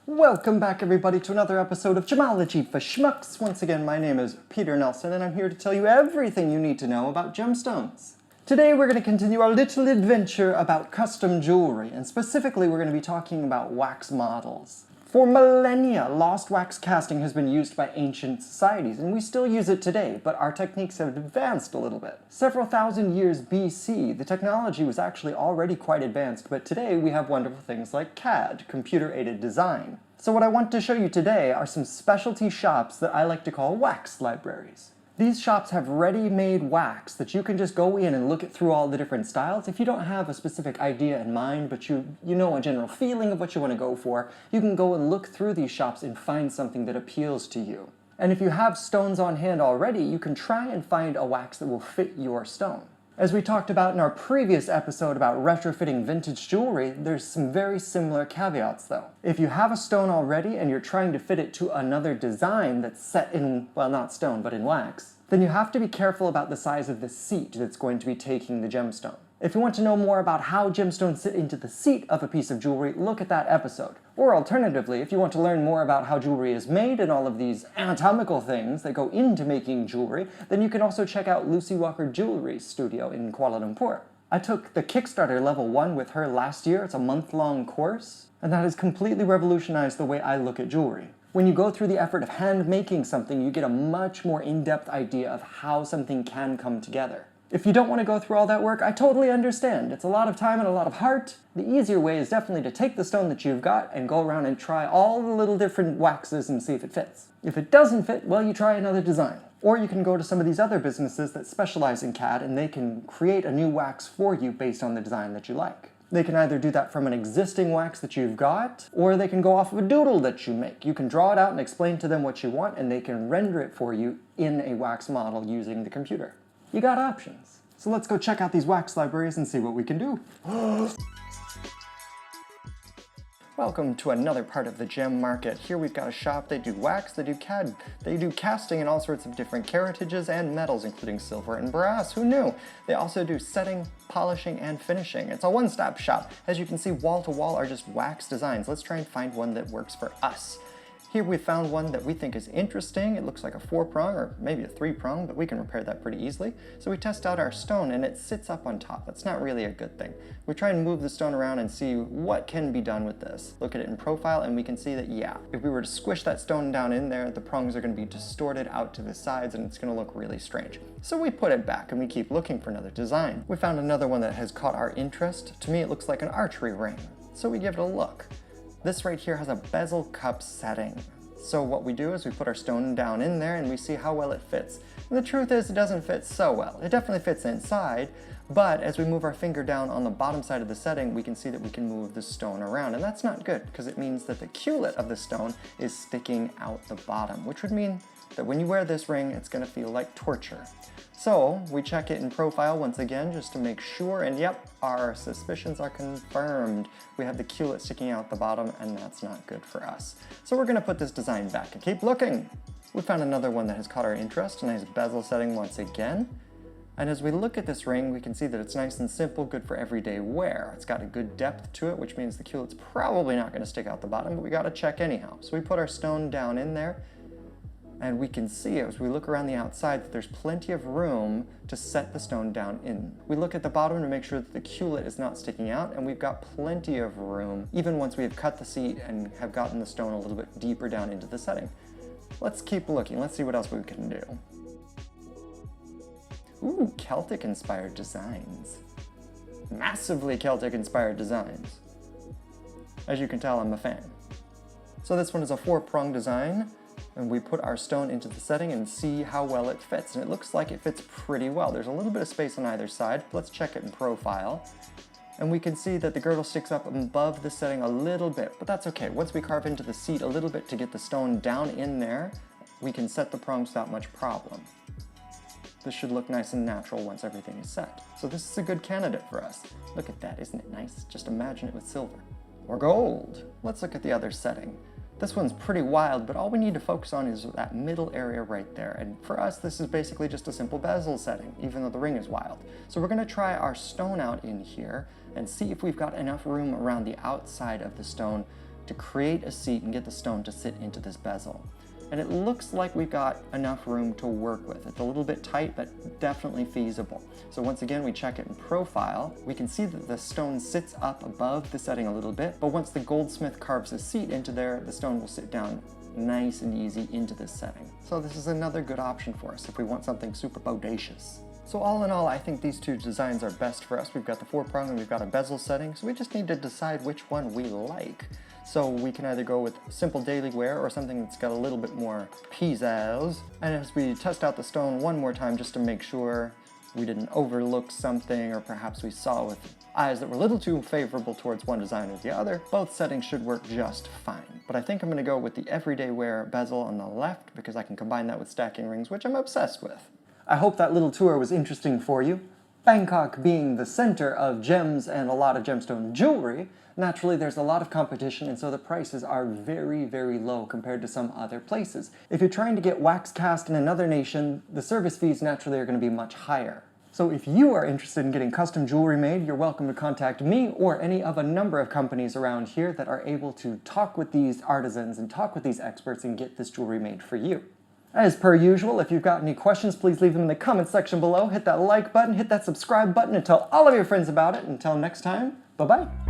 Welcome back everybody to another episode of Gemology for Schmucks. Once again, my name is Peter Nelson and I'm here to tell you everything you need to know about gemstones. Today we're going to continue our little adventure about custom jewelry, and specifically we're going to be talking about wax models. For millennia, lost wax casting has been used by ancient societies, and we still use it today, but our techniques have advanced a little bit. Several thousand years BC, the technology was actually already quite advanced, but today we have wonderful things like CAD, computer-aided design. So what I want to show you today are some specialty shops that I like to call wax libraries. These shops have ready-made wax that you can just go in and look at through all the different styles. If you don't have a specific idea in mind, but you know a general feeling of what you want to go for, you can go and look through these shops and find something that appeals to you. And if you have stones on hand already, you can try and find a wax that will fit your stone. As we talked about in our previous episode about retrofitting vintage jewelry, there's some very similar caveats though. If you have a stone already and you're trying to fit it to another design that's set in, well, not stone, but in wax, then you have to be careful about the size of the seat that's going to be taking the gemstone. If you want to know more about how gemstones sit into the seat of a piece of jewelry, look at that episode. Or alternatively, if you want to learn more about how jewelry is made and all of these anatomical things that go into making jewelry, then you can also check out Lucy Walker Jewelry's studio in Kuala Lumpur. I took the Kickstarter Level 1 with her last year. It's a month-long course, and that has completely revolutionized the way I look at jewelry. When you go through the effort of hand-making something, you get a much more in-depth idea of how something can come together. If you don't want to go through all that work, I totally understand. It's a lot of time and a lot of heart. The easier way is definitely to take the stone that you've got and go around and try all the little different waxes and see if it fits. If it doesn't fit, well, you try another design. Or you can go to some of these other businesses that specialize in CAD and they can create a new wax for you based on the design that you like. They can either do that from an existing wax that you've got, or they can go off of a doodle that you make. You can draw it out and explain to them what you want, and they can render it for you in a wax model using the computer. You got options. So let's go check out these wax libraries and see what we can do. Welcome to another part of the gem market. Here we've got a shop. They do wax, they do CAD, they do casting in all sorts of different caratages and metals, including silver and brass. Who knew? They also do setting, polishing, and finishing. It's a one-stop shop. As you can see, wall to wall are just wax designs. Let's try and find one that works for us. Here we found one that we think is interesting. It looks like a 4-prong or maybe a 3-prong, but we can repair that pretty easily. So we test out our stone and it sits up on top. That's not really a good thing. We try and move the stone around and see what can be done with this. Look at it in profile and we can see that, yeah, if we were to squish that stone down in there, the prongs are going to be distorted out to the sides and it's going to look really strange. So we put it back and we keep looking for another design. We found another one that has caught our interest. To me, it looks like an archery ring. So we give it a look. This right here has a bezel cup setting. So what we do is we put our stone down in there and we see how well it fits. And the truth is it doesn't fit so well. It definitely fits inside, but as we move our finger down on the bottom side of the setting, we can see that we can move the stone around. And that's not good because it means that the culet of the stone is sticking out the bottom, which would mean that when you wear this ring, it's going to feel like torture. So we check it in profile once again just to make sure, and yep, our suspicions are confirmed. We have the culet sticking out the bottom and that's not good for us. So we're going to put this design back and keep looking. We found another one that has caught our interest, a nice bezel setting once again. And as we look at this ring, we can see that it's nice and simple, good for everyday wear. It's got a good depth to it, which means the culet's probably not going to stick out the bottom, but we got to check anyhow. So we put our stone down in there. And we can see as we look around the outside that there's plenty of room to set the stone down in. We look at the bottom to make sure that the culet is not sticking out, and we've got plenty of room, even once we have cut the seat and have gotten the stone a little bit deeper down into the setting. Let's keep looking. Let's see what else we can do. Ooh, Celtic-inspired designs. Massively Celtic-inspired designs. As you can tell, I'm a fan. So this one is a 4-prong design. And we put our stone into the setting and see how well it fits. And it looks like it fits pretty well. There's a little bit of space on either side. Let's check it in profile. And we can see that the girdle sticks up above the setting a little bit, but that's okay. Once we carve into the seat a little bit to get the stone down in there, we can set the prongs without much problem. This should look nice and natural once everything is set. So this is a good candidate for us. Look at that, isn't it nice? Just imagine it with silver. Or gold. Let's look at the other setting. This one's pretty wild, but all we need to focus on is that middle area right there. And for us, this is basically just a simple bezel setting, even though the ring is wild. So we're gonna try our stone out in here and see if we've got enough room around the outside of the stone to create a seat and get the stone to sit into this bezel. And it looks like we've got enough room to work with. It's a little bit tight, but definitely feasible. So once again, we check it in profile. We can see that the stone sits up above the setting a little bit, but once the goldsmith carves a seat into there, the stone will sit down nice and easy into this setting. So this is another good option for us if we want something super bodacious. So all in all, I think these two designs are best for us. We've got the 4-prong and we've got a bezel setting, so we just need to decide which one we like. So we can either go with simple daily wear or something that's got a little bit more pizzazz. And as we test out the stone one more time just to make sure we didn't overlook something, or perhaps we saw with eyes that were a little too favorable towards one design or the other, both settings should work just fine. But I think I'm going to go with the everyday wear bezel on the left because I can combine that with stacking rings, which I'm obsessed with. I hope that little tour was interesting for you. Bangkok being the center of gems and a lot of gemstone jewelry, naturally there's a lot of competition, and so the prices are very, very low compared to some other places. If you're trying to get wax cast in another nation, the service fees naturally are going to be much higher. So if you are interested in getting custom jewelry made, you're welcome to contact me or any of a number of companies around here that are able to talk with these artisans and talk with these experts and get this jewelry made for you. As per usual, if you've got any questions, please leave them in the comments section below. Hit that like button, hit that subscribe button, and tell all of your friends about it. Until next time, bye-bye.